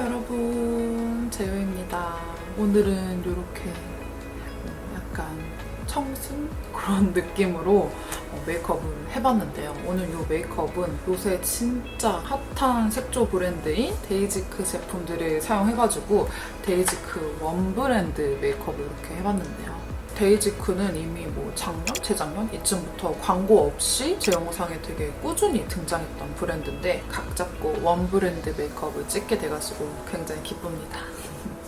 여러분, 재효입니다. 오늘은 이렇게 약간 청순 그런 느낌으로 메이크업을 해봤는데요. 오늘 이 메이크업은 요새 진짜 핫한 색조 브랜드인 데이지크 제품들을 사용해가지고 데이지크 원 브랜드 메이크업을 이렇게 해봤는데요. 데이지크는 이미 작년, 재작년 이쯤부터 광고 없이 제 영상에 되게 꾸준히 등장했던 브랜드인데 각 잡고 원 브랜드 메이크업을 찍게 돼가지고 굉장히 기쁩니다.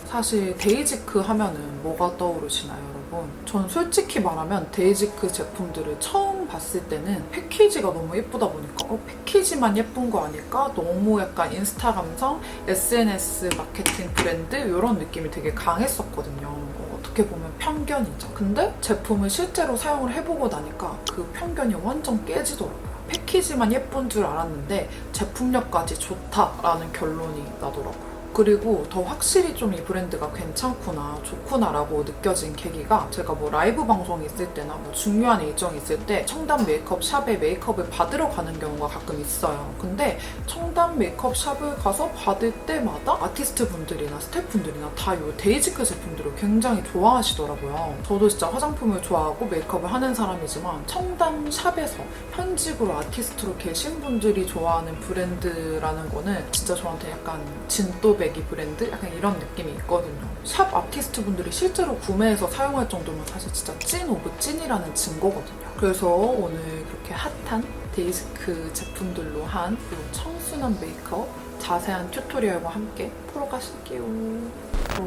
사실 데이지크 하면은 뭐가 떠오르시나요, 여러분? 전 솔직히 말하면 데이지크 제품들을 처음 봤을 때는 패키지가 너무 예쁘다 보니까 패키지만 예쁜 거 아닐까? 너무 약간 인스타 감성, SNS 마케팅 브랜드 이런 느낌이 되게 강했었거든요. 어떻게 보면 편견이죠. 근데 제품을 실제로 사용을 해보고 나니까 그 편견이 완전 깨지더라고요. 패키지만 예쁜 줄 알았는데 제품력까지 좋다라는 결론이 나더라고요. 그리고 더 확실히 좀 이 브랜드가 괜찮구나, 좋구나라고 느껴진 계기가 제가 라이브 방송이 있을 때나 중요한 일정이 있을 때 청담 메이크업 샵에 메이크업을 받으러 가는 경우가 가끔 있어요. 근데 청담 메이크업 샵을 가서 받을 때마다 아티스트 분들이나 스태프분들이나 다 이 데이지크 제품들을 굉장히 좋아하시더라고요. 저도 진짜 화장품을 좋아하고 메이크업을 하는 사람이지만 청담 샵에서 현직으로 아티스트로 계신 분들이 좋아하는 브랜드라는 거는 진짜 저한테 약간 진또배기 브랜드? 약간 이런 느낌이 있거든요. 샵 아티스트 분들이 실제로 구매해서 사용할 정도면 사실 진짜 찐 오브 찐이라는 증거거든요. 그래서 오늘 그렇게 핫한 데이지크 제품들로 한 이런 청순한 메이크업 자세한 튜토리얼과 함께 보러 가실게요.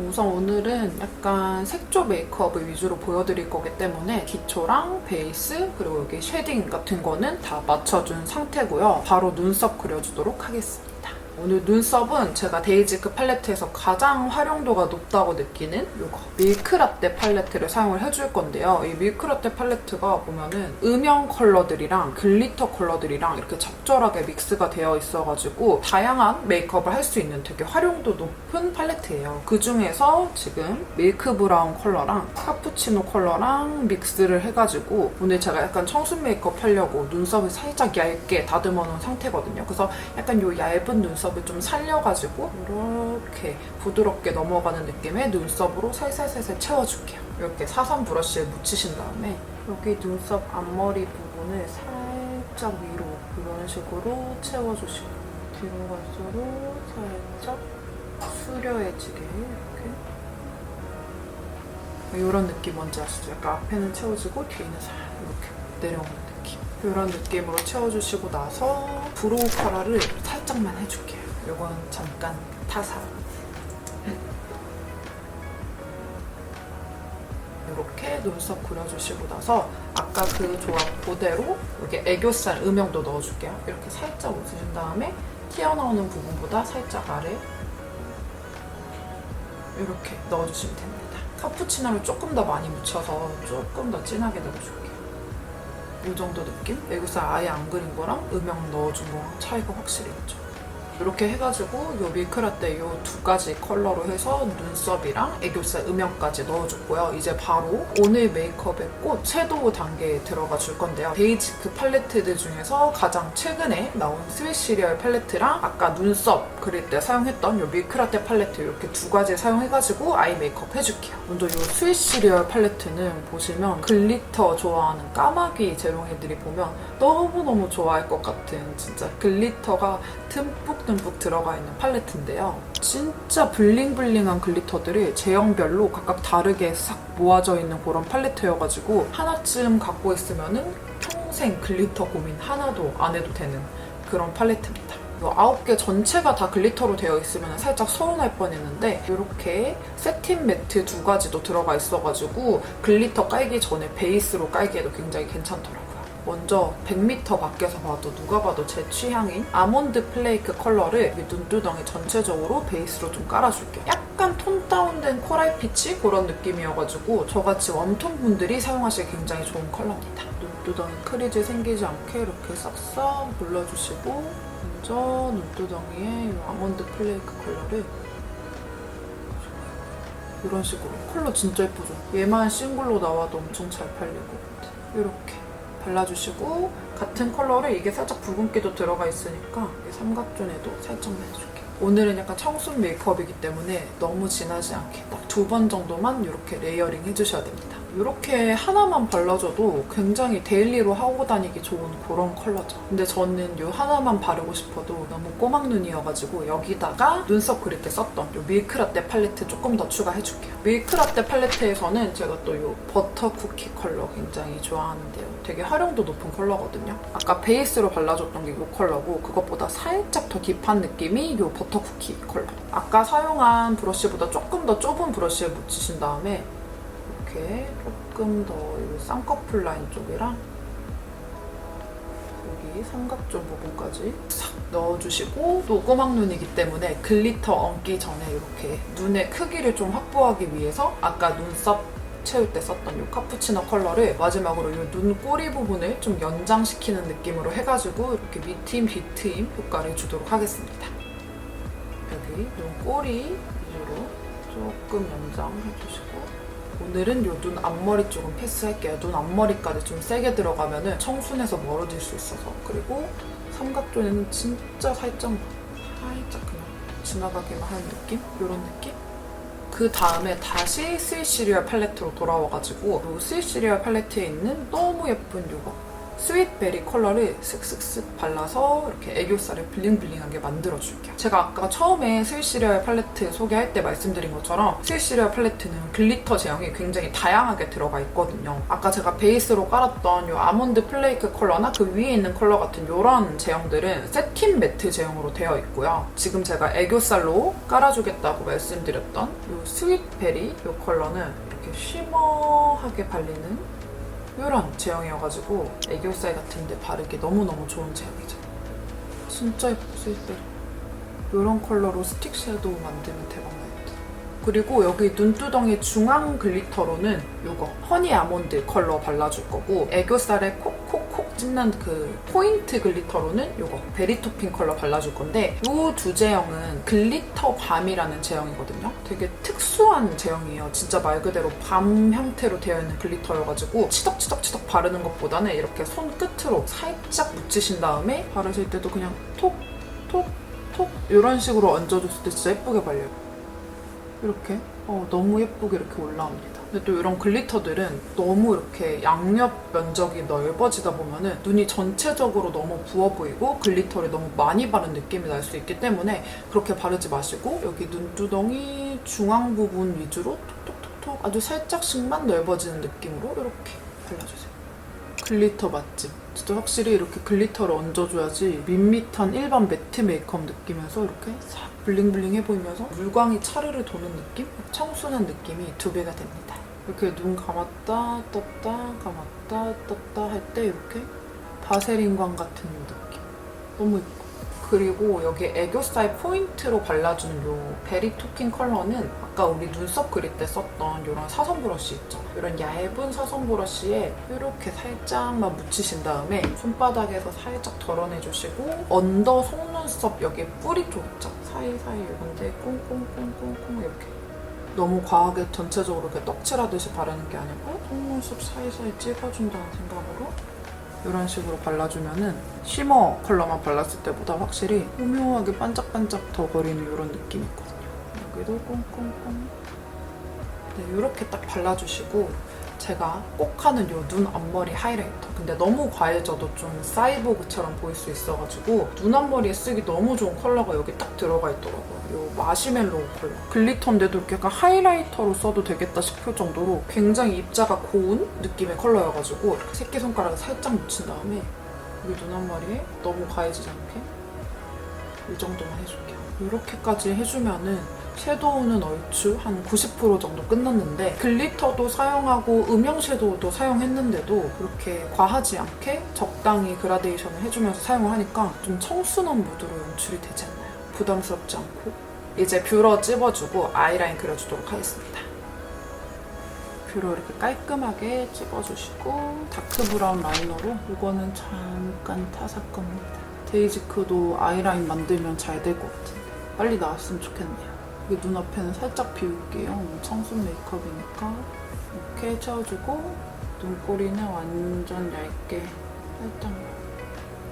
우선 오늘은 약간 색조 메이크업을 위주로 보여드릴 거기 때문에 기초랑 베이스 그리고 여기 쉐딩 같은 거는 다 맞춰준 상태고요. 바로 눈썹 그려주도록 하겠습니다. 오늘 눈썹은 제가 데이지크 팔레트에서 가장 활용도가 높다고 느끼는 이거 밀크라떼 팔레트를 사용을 해줄 건데요. 이 밀크라떼 팔레트가 보면은 음영 컬러들이랑 글리터 컬러들이랑 이렇게 적절하게 믹스가 되어 있어가지고 다양한 메이크업을 할 수 있는 되게 활용도 높은 팔레트예요. 그 중에서 지금 밀크 브라운 컬러랑 카푸치노 컬러랑 믹스를 해가지고 오늘 제가 약간 청순 메이크업 하려고 눈썹을 살짝 얇게 다듬어 놓은 상태거든요. 그래서 약간 이 얇은 눈썹 좀 살려가지고 이렇게 부드럽게 넘어가는 느낌의 눈썹으로 살살살살 채워줄게요. 이렇게 사선 브러쉬에 묻히신 다음에 여기 눈썹 앞머리 부분을 살짝 위로 이런 식으로 채워주시고 뒤로 갈수록 살짝 수려해지게 이렇게 이런 느낌 뭔지 아시죠? 약간 앞에는 채워지고 뒤에는 살짝 이렇게 내려오는 느낌. 이런 느낌으로 채워주시고 나서 브로우 컬러를 살짝만 해줄게요. 이건 잠깐 타사. 이렇게 눈썹 그려주시고 나서 아까 그 조합 그대로 이렇게 애교살 음영도 넣어줄게요. 이렇게 살짝 웃으신 다음에 튀어나오는 부분보다 살짝 아래 이렇게 넣어주시면 됩니다. 카푸치노를 조금 더 많이 묻혀서 조금 더 진하게 넣어줄게요. 이 정도 느낌? 애교살 아예 안 그린 거랑 음영 넣어준 거랑 차이가 확실히 있죠. 이렇게 해가지고 이 밀크라떼 이 두 가지 컬러로 해서 눈썹이랑 애교살 음영까지 넣어줬고요. 이제 바로 오늘 메이크업의 꽃 섀도우 단계에 들어가 줄 건데요. 데이지크 팔레트들 중에서 가장 최근에 나온 스윗 시리얼 팔레트랑 아까 눈썹 그릴 때 사용했던 이 밀크라떼 팔레트 이렇게 두 가지 사용해가지고 아이 메이크업 해줄게요. 먼저 이 스윗 시리얼 팔레트는 보시면 글리터 좋아하는 까마귀 재롱이들이 보면 너무너무 좋아할 것 같은 진짜 글리터가 듬뿍 들어가 있는 팔레트인데요. 진짜 블링블링한 글리터들이 제형별로 각각 다르게 싹 모아져 있는 그런 팔레트여가지고 하나쯤 갖고 있으면은 평생 글리터 고민 하나도 안 해도 되는 그런 팔레트입니다. 9개 전체가 다 글리터로 되어 있으면 살짝 서운할 뻔했는데 이렇게 세틴 매트 두 가지도 들어가 있어가지고 글리터 깔기 전에 베이스로 깔기에도 굉장히 괜찮더라고요. 먼저 100m 밖에서 봐도 누가 봐도 제 취향인 아몬드 플레이크 컬러를 눈두덩이 전체적으로 베이스로 좀 깔아줄게요. 약간 톤 다운된 코랄 피치 그런 느낌이어가지고 저같이 웜톤 분들이 사용하시기 굉장히 좋은 컬러입니다. 눈두덩이 크리즈 생기지 않게 이렇게 싹싹 눌러주시고 먼저 눈두덩이에 이 아몬드 플레이크 컬러를 이런 식으로 컬러 진짜 예쁘죠? 얘만 싱글로 나와도 엄청 잘 팔리고 이렇게 발라주시고 같은 컬러를 이게 살짝 붉은기도 들어가 있으니까 이 삼각존에도 살짝만 해줄게요. 오늘은 약간 청순 메이크업이기 때문에 너무 진하지 않게 딱 2번 정도만 이렇게 레이어링 해주셔야 됩니다. 이렇게 하나만 발라줘도 굉장히 데일리로 하고 다니기 좋은 그런 컬러죠. 근데 저는 이 하나만 바르고 싶어도 너무 꼬막눈이어가지고 여기다가 눈썹 그릴 때 썼던 이 밀크라떼 팔레트 조금 더 추가해줄게요. 밀크라떼 팔레트에서는 제가 또 이 버터 쿠키 컬러 굉장히 좋아하는데요. 되게 활용도 높은 컬러거든요. 아까 베이스로 발라줬던 게 이 컬러고 그것보다 살짝 더 딥한 느낌이 이 버터 쿠키 컬러. 아까 사용한 브러쉬보다 조금 더 좁은 브러쉬에 묻히신 다음에 이렇게 조금 더 쌍꺼풀 라인 쪽이랑 여기 삼각존 부분까지 싹 넣어주시고 또 꼬막눈이기 때문에 글리터 얹기 전에 이렇게 눈의 크기를 좀 확보하기 위해서 아까 눈썹 채울 때 썼던 이 카푸치노 컬러를 마지막으로 이 눈 꼬리 부분을 좀 연장시키는 느낌으로 해가지고 이렇게 밑트임, 뒤트임 효과를 주도록 하겠습니다. 여기 눈 꼬리 위주로 조금 연장해주시고 오늘은 이 눈 앞머리 쪽은 패스할게요. 눈 앞머리까지 좀 세게 들어가면 청순해서 멀어질 수 있어서. 그리고 삼각존에는 진짜 살짝 그냥 지나가기만 하는 느낌? 이런 느낌? 그 다음에 다시 스윗 시리얼 팔레트로 돌아와가지고 이 스윗 시리얼 팔레트에 있는 너무 예쁜 이거 스윗베리 컬러를 슥슥슥 발라서 이렇게 애교살을 블링블링하게 만들어줄게요. 제가 아까 처음에 스윗 시리얼 팔레트 소개할 때 말씀드린 것처럼 스윗 시리얼 팔레트는 글리터 제형이 굉장히 다양하게 들어가 있거든요. 아까 제가 베이스로 깔았던 이 아몬드 플레이크 컬러나 그 위에 있는 컬러 같은 이런 제형들은 세틴 매트 제형으로 되어 있고요. 지금 제가 애교살로 깔아주겠다고 말씀드렸던 이 스윗베리 이 컬러는 이렇게 쉬머하게 발리는 이런 제형이어가지고 애교살 같은데 바르기 너무너무 좋은 제형이죠. 진짜 예뻤어요. 이런 컬러로 스틱 섀도우 만들면 대박나겠다. 그리고 여기 눈두덩이 중앙 글리터로는 이거 허니 아몬드 컬러 발라줄 거고 애교살에 콕콕콕 찝는 그 포인트 글리터로는 이거 베리 토핑 컬러 발라줄 건데 이 두 제형은 글리터 밤이라는 제형이거든요. 되게 특수한 제형이에요. 진짜 말 그대로 밤 형태로 되어 있는 글리터여가지고 치덕치덕치덕 바르는 것보다는 이렇게 손끝으로 살짝 묻히신 다음에 바르실 때도 그냥 톡 톡 톡 이런 식으로 얹어줬을 때 진짜 예쁘게 발려요. 이렇게 너무 예쁘게 이렇게 올라옵니다. 근데 또 이런 글리터들은 너무 이렇게 양옆 면적이 넓어지다 보면은 눈이 전체적으로 너무 부어 보이고 글리터를 너무 많이 바른 느낌이 날 수 있기 때문에 그렇게 바르지 마시고 여기 눈두덩이 중앙 부분 위주로 톡톡톡톡 아주 살짝씩만 넓어지는 느낌으로 이렇게 발라주세요. 글리터 맛집. 진짜 확실히 이렇게 글리터를 얹어줘야지 밋밋한 일반 매트 메이크업 느끼면서 이렇게 싹 블링블링해 보이면서 물광이 차르르 도는 느낌? 청순한 느낌이 2배가 됩니다. 이렇게 눈 감았다 떴다 감았다 떴다 할 때 이렇게 바세린광 같은 느낌. 너무 예뻐. 그리고 여기 애교살 포인트로 발라주는 이 베리 토킹 컬러는 아까 우리 눈썹 그릴 때 썼던 이런 사선 브러쉬 있죠? 이런 얇은 사선 브러쉬에 이렇게 살짝만 묻히신 다음에 손바닥에서 살짝 덜어내주시고 언더 속눈썹 여기 뿌리 쪽 있죠? 사이사이 이런데 꽁꽁꽁꽁꽁 이렇게 너무 과하게 전체적으로 이렇게 떡칠하듯이 바르는 게 아니고 속눈썹 사이사이 찍어준다는 생각으로 이런 식으로 발라주면은 쉬머 컬러만 발랐을 때보다 확실히 오묘하게 반짝반짝 더 거리는 이런 느낌이 있거든요. 여기도 꽁꽁꽁. 네, 이렇게 딱 발라주시고 제가 꼭 하는 이 눈 앞머리 하이라이터. 근데 너무 과해져도 좀 사이보그처럼 보일 수 있어가지고 눈 앞머리에 쓰기 너무 좋은 컬러가 여기 딱 들어가 있더라고요. 이 마시멜로우 컬러. 글리터인데도 이렇게 약간 하이라이터로 써도 되겠다 싶을 정도로 굉장히 입자가 고운 느낌의 컬러여가지고 이렇게 새끼손가락에 살짝 묻힌 다음에 여기 눈 앞머리에 너무 과해지지 않게 이 정도만 해줄게요. 이렇게까지 해주면은 섀도우는 얼추 한 90% 정도 끝났는데 글리터도 사용하고 음영 섀도우도 사용했는데도 이렇게 과하지 않게 적당히 그라데이션을 해주면서 사용을 하니까 좀 청순한 무드로 연출이 되지 않나요? 부담스럽지 않고. 이제 뷰러 찝어주고 아이라인 그려주도록 하겠습니다. 뷰러 이렇게 깔끔하게 찝어주시고 다크 브라운 라이너로 이거는 잠깐 타살 겁니다. 데이지크도 아이라인 만들면 잘 될 것 같은데 빨리 나왔으면 좋겠네요. 여기 눈앞에는 살짝 비울게요. 청순 메이크업이니까 이렇게 채워주고 눈꼬리는 완전 얇게 살짝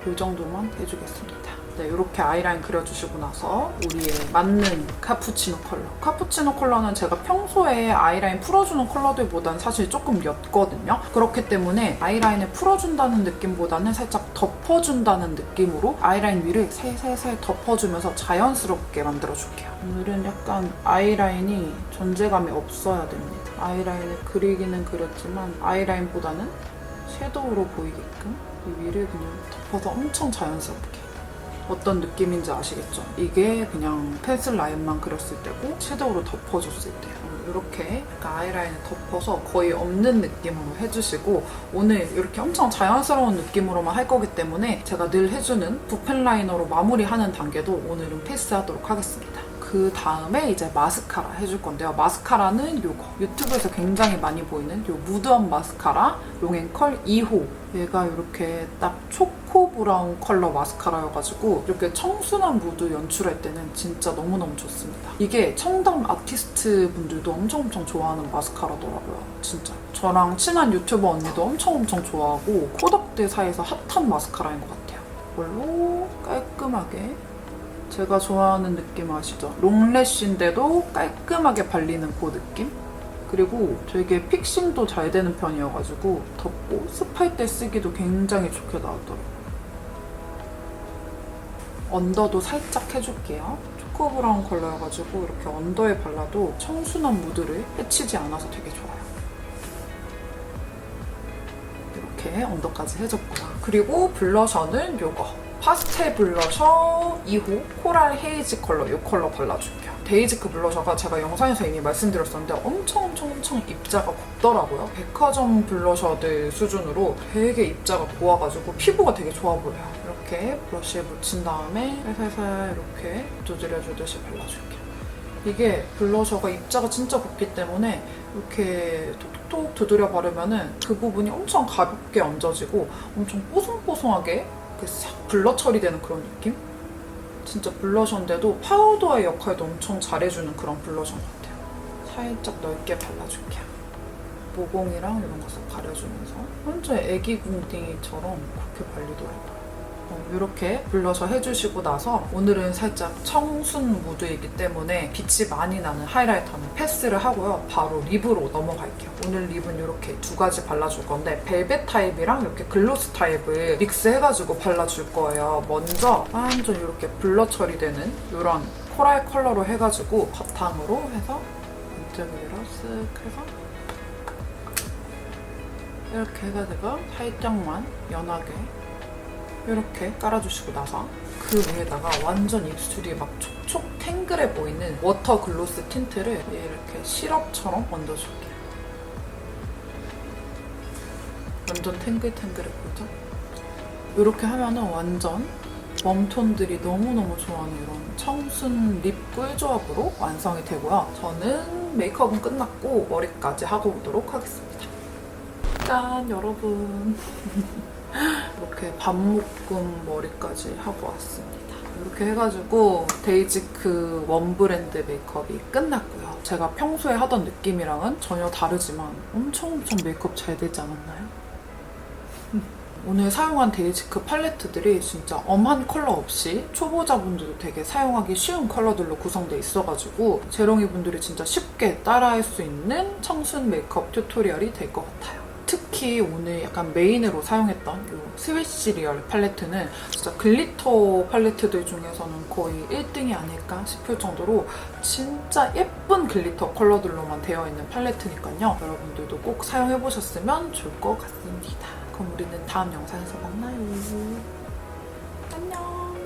이 정도만 해주겠습니다. 네, 이렇게 아이라인 그려주시고 나서 우리의 맞는 카푸치노 컬러. 카푸치노 컬러는 제가 평소에 아이라인 풀어주는 컬러들보다는 사실 조금 옅거든요. 그렇기 때문에 아이라인을 풀어준다는 느낌보다는 살짝 덮어준다는 느낌으로 아이라인 위를 살살살 덮어주면서 자연스럽게 만들어줄게요. 오늘은 약간 아이라인이 존재감이 없어야 됩니다. 아이라인을 그리기는 그렸지만 아이라인보다는 섀도우로 보이게끔 이 위를 그냥 덮어서 엄청 자연스럽게. 어떤 느낌인지 아시겠죠? 이게 그냥 펜슬 라인만 그렸을 때고 섀도우로 덮어줬을 때요. 이렇게 아이라인을 덮어서 거의 없는 느낌으로 해주시고 오늘 이렇게 엄청 자연스러운 느낌으로만 할 거기 때문에 제가 늘 해주는 붓펜 라이너로 마무리하는 단계도 오늘은 패스하도록 하겠습니다. 그 다음에 이제 마스카라 해줄 건데요. 마스카라는 요거 유튜브에서 굉장히 많이 보이는 요 무드업 마스카라 롱앤컬 2호. 얘가 이렇게 딱 초코 브라운 컬러 마스카라여가지고 이렇게 청순한 무드 연출할 때는 진짜 너무너무 좋습니다. 이게 청담 아티스트 분들도 엄청 좋아하는 마스카라더라고요. 진짜 저랑 친한 유튜버 언니도 엄청 좋아하고 코덕들 사이에서 핫한 마스카라인 것 같아요. 이걸로 깔끔하게 제가 좋아하는 느낌 아시죠? 롱래쉬인데도 깔끔하게 발리는 그 느낌? 그리고 되게 픽싱도 잘 되는 편이어가지고 덮고 습할 때 쓰기도 굉장히 좋게 나오더라고요. 언더도 살짝 해줄게요. 초코 브라운 컬러여가지고 이렇게 언더에 발라도 청순한 무드를 해치지 않아서 되게 좋아요. 이렇게 언더까지 해줬고요. 그리고 블러셔는 요거. 파스텔 블러셔 2호 코랄 헤이즈 컬러 이 컬러 발라줄게요. 데이지크 블러셔가 제가 영상에서 이미 말씀드렸었는데 엄청 입자가 곱더라고요. 백화점 블러셔들 수준으로 되게 입자가 고와가지고 피부가 되게 좋아 보여요. 이렇게 브러쉬에 묻힌 다음에 살살 이렇게 두드려주듯이 발라줄게요. 이게 블러셔가 입자가 진짜 곱기 때문에 이렇게 톡톡 두드려 바르면은 그 부분이 엄청 가볍게 얹어지고 엄청 뽀송뽀송하게 싹 블러 처리되는 그런 느낌? 진짜 블러셔인데도 파우더의 역할도 엄청 잘해주는 그런 블러셔인 것 같아요. 살짝 넓게 발라줄게요. 모공이랑 이런 거 싹 가려주면서 완전 애기 궁딩이처럼 그렇게 발리더라고요. 이렇게 블러셔 해주시고 나서 오늘은 살짝 청순 무드이기 때문에 빛이 많이 나는 하이라이터는 패스를 하고요. 바로 립으로 넘어갈게요. 오늘 립은 이렇게 두 가지 발라줄 건데 벨벳 타입이랑 이렇게 글로스 타입을 믹스해가지고 발라줄 거예요. 먼저 완전 이렇게 블러 처리되는 이런 코랄 컬러로 해가지고 바탕으로 해서 왼쪽으로 쓱 해서 이렇게 해가지고 살짝만 연하게 이렇게 깔아주시고 나서 그 위에다가 완전 입술이 막 촉촉 탱글해 보이는 워터 글로스 틴트를 이렇게 시럽처럼 얹어줄게요. 완전 탱글탱글해 보이죠? 이렇게 하면은 완전 웜톤들이 너무너무 좋아하는 이런 청순 립 꿀조합으로 완성이 되고요. 저는 메이크업은 끝났고 머리까지 하고 오도록 하겠습니다. 짠 여러분. 이렇게 반묶음 머리까지 하고 왔습니다. 이렇게 해가지고 데이지크 원 브랜드 메이크업이 끝났고요. 제가 평소에 하던 느낌이랑은 전혀 다르지만 엄청 메이크업 잘 되지 않았나요? 오늘 사용한 데이지크 팔레트들이 진짜 엄한 컬러 없이 초보자분들도 되게 사용하기 쉬운 컬러들로 구성되어 있어가지고 재롱이 분들이 진짜 쉽게 따라할 수 있는 청순 메이크업 튜토리얼이 될 것 같아요. 특히 오늘 약간 메인으로 사용했던 이 스위시리얼 팔레트는 진짜 글리터 팔레트들 중에서는 거의 1등이 아닐까 싶을 정도로 진짜 예쁜 글리터 컬러들로만 되어 있는 팔레트니까요. 여러분들도 꼭 사용해보셨으면 좋을 것 같습니다. 그럼 우리는 다음 영상에서 만나요. 안녕.